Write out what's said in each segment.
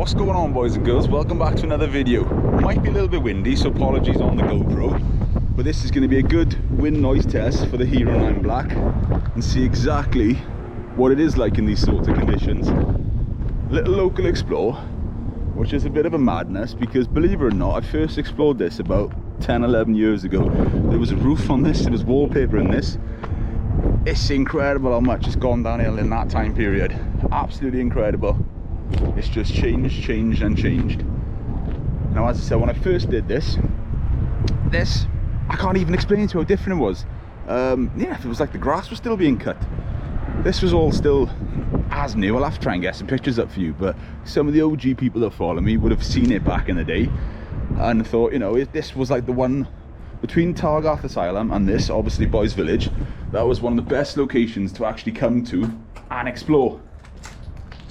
What's going on, boys and girls? Welcome back to another video. Might be a little bit windy, so apologies on the GoPro, but this is going to be a good wind noise test for the Hero 9 Black and see exactly what it is like in these sorts of conditions. Little local explore, which is a bit of a madness because, believe it or not, I first explored this about 10-11 years ago. There was a roof on this, there was wallpaper in this. It's incredible how much has gone downhill in that time period. Absolutely incredible. It's just changed and changed. Now, as I said, when I first did this, I can't even explain to you how different it was. Yeah, it was like the grass was still being cut. This was all still as new. I'll have to try and get some pictures up for you, but some of the OG people that follow me would have seen it back in the day and thought, you know, this was like the one between Targarth Asylum and this, obviously Boys Village. That was one of the best locations to actually come to and explore.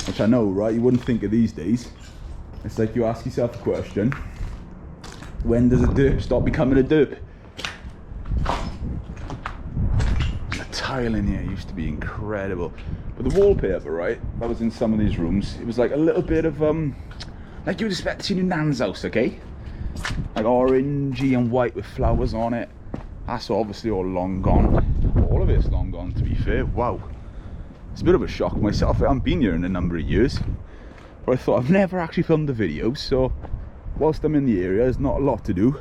Which I know, right? You wouldn't think of these days. It's like you ask yourself a question: when does a derp stop becoming a derp? The tile in here used to be incredible, but the wallpaper, right, that was in some of these rooms, it was like a little bit of like you would expect to see in your nan's house, okay? Like orangey and white with flowers on it. That's obviously all long gone. All of it's long gone, to be fair. Wow. It's a bit of a shock myself. I haven't been here in a number of years, but I thought I've never actually filmed a video, so whilst I'm in the area, there's not a lot to do.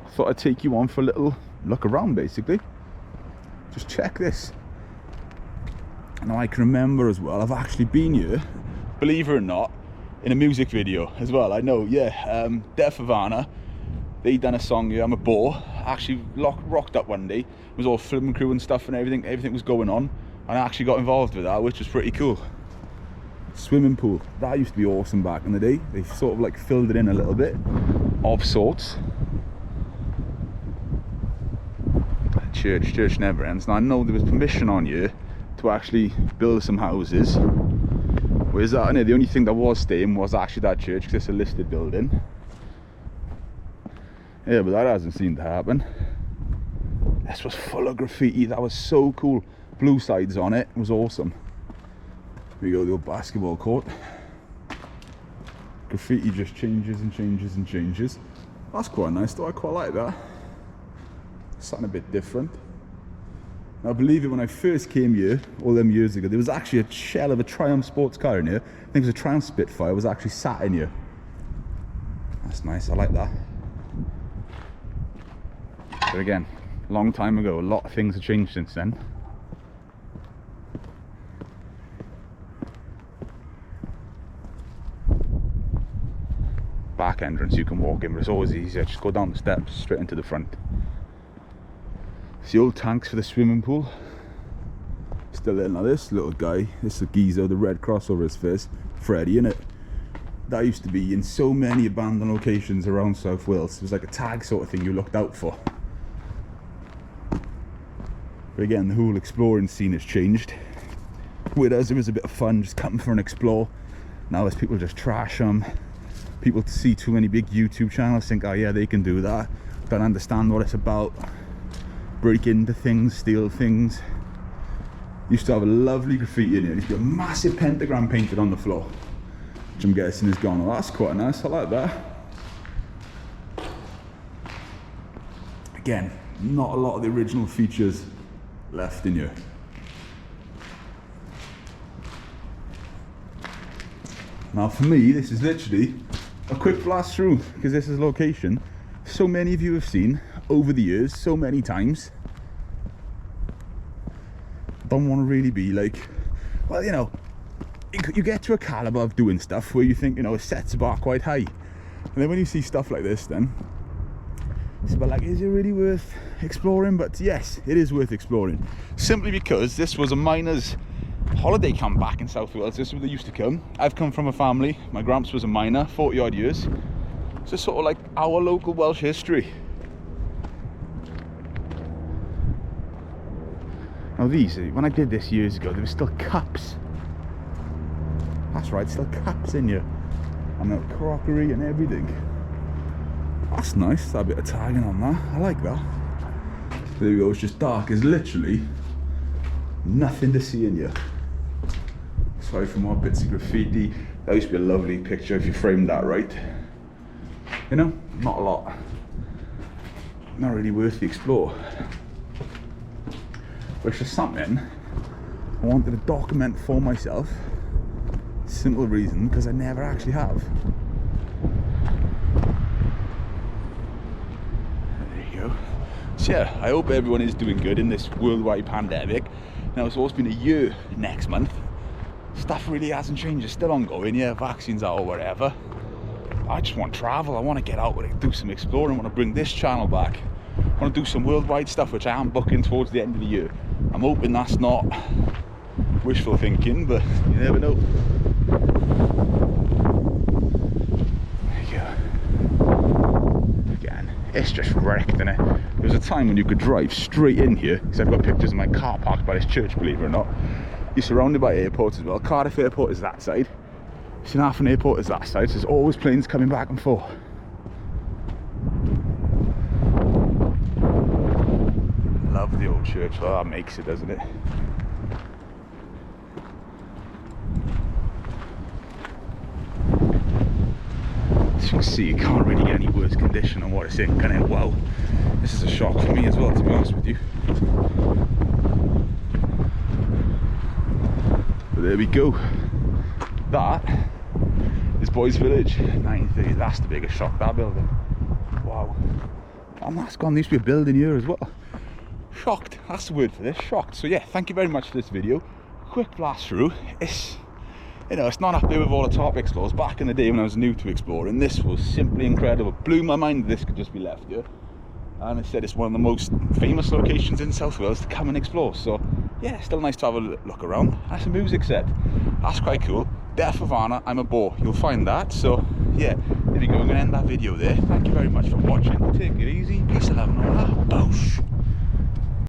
I thought I'd take you on for a little look around, basically. Just check this. Now, I can remember as well, I've actually been here, believe it or not, in a music video as well. I know, yeah, Def Havana, they done a song here, I'm a Bore. Actually rocked up one day. It was all film crew and stuff and everything was going on. And I actually got involved with that, which was pretty cool. Swimming pool, that used to be awesome back in the day. They sort of like filled it in a little bit, of sorts. Church never ends. Now, I know there was permission on here to actually build some houses. Whereas that, the only thing that was staying was actually that church, because it's a listed building. Yeah, but that hasn't seemed to happen. This was full of graffiti, that was so cool. Blue sides on it was awesome. Here we go, the old basketball court. Graffiti just changes and changes and changes. That's quite nice though, I quite like that. Something a bit different. Now, believe it, when I first came here, all them years ago, there was actually a shell of a Triumph sports car in here. I think it was a Triumph Spitfire, was actually sat in here. That's nice, I like that. But again, long time ago, a lot of things have changed since then. Back entrance you can walk in, but it's always easier. Just go down the steps straight into the front. It's the old tanks for the swimming pool. Still in. Now, this little guy, this is geezer with the red cross over his face, Freddy, innit? That used to be in so many abandoned locations around South Wales. It was like a tag sort of thing you looked out for. But again, the whole exploring scene has changed. With us, it was a bit of fun just coming for an explore. Now there's people just trash them. People see too many big YouTube channels, think, oh yeah, they can do that. Don't understand what it's about. Break into things, steal things. Used to have a lovely graffiti in here. Used to be a massive pentagram painted on the floor, which I'm guessing is gone. Well, that's quite nice, I like that. Again, not a lot of the original features left in here. Now, for me, this is literally a quick blast through, because this is a location so many of you have seen over the years, so many times. Don't want to really be like, well, you know, you get to a caliber of doing stuff where you think, you know, it sets the bar quite high. And then when you see stuff like this, then it's about like, is it really worth exploring? But yes, it is worth exploring. Simply because this was a miner's holiday camp back in South Wales. This is where they used to come. I've come from a family, my gramps was a miner, 40 odd years. So it's sort of like our local Welsh history. Now these, when I did this years ago, there were still cups. That's right, still cups in here. And the crockery and everything. That's nice, that bit of tagging on that. I like that. There we go, it's just dark. There's literally nothing to see in here. Aside from more bits of graffiti, that used to be a lovely picture if you framed that right. You know, not a lot. Not really worth the explore. But it's just something I wanted to document for myself. Simple reason, because I never actually have. There you go. So yeah, I hope everyone is doing good in this worldwide pandemic. Now it's almost been a year next month. Stuff really hasn't changed, it's still ongoing, yeah, vaccines out or whatever. I just want to travel, I want to get out and do some exploring, I want to bring this channel back. I want to do some worldwide stuff, which I am booking towards the end of the year. I'm hoping that's not wishful thinking, but you never know. There you go. Again, it's just wrecked, isn't it? There was a time when you could drive straight in here, because I've got pictures of my car parked by this church, believe it or not. You're surrounded by airports as well. Cardiff Airport is that side. St Athan Airport is that side, so there's always planes coming back and forth. Love the old church, well, that makes it, doesn't it? As you can see, you can't really get any worse condition on what it's in, can it? Wow, this is a shock for me as well, to be honest with you. But there we go. That is Boys Village, 1930. That's the biggest shock, that building. Wow. And that's gone, there used to be a building here as well. Shocked, that's the word for this, shocked. So yeah, thank you very much for this video. Quick blast through. It's, you know, it's not up there with all the top explores. Back in the day when I was new to exploring, this was simply incredible. Blew my mind this could just be left here. And I said it's one of the most famous locations in South Wales to come and explore. So yeah, still nice to have a look around. That's a music set, that's quite cool. Death of Anna, I'm a bore, you'll find that. So yeah, there we go, I'm going to end that video there. Thank you very much for watching, take it easy.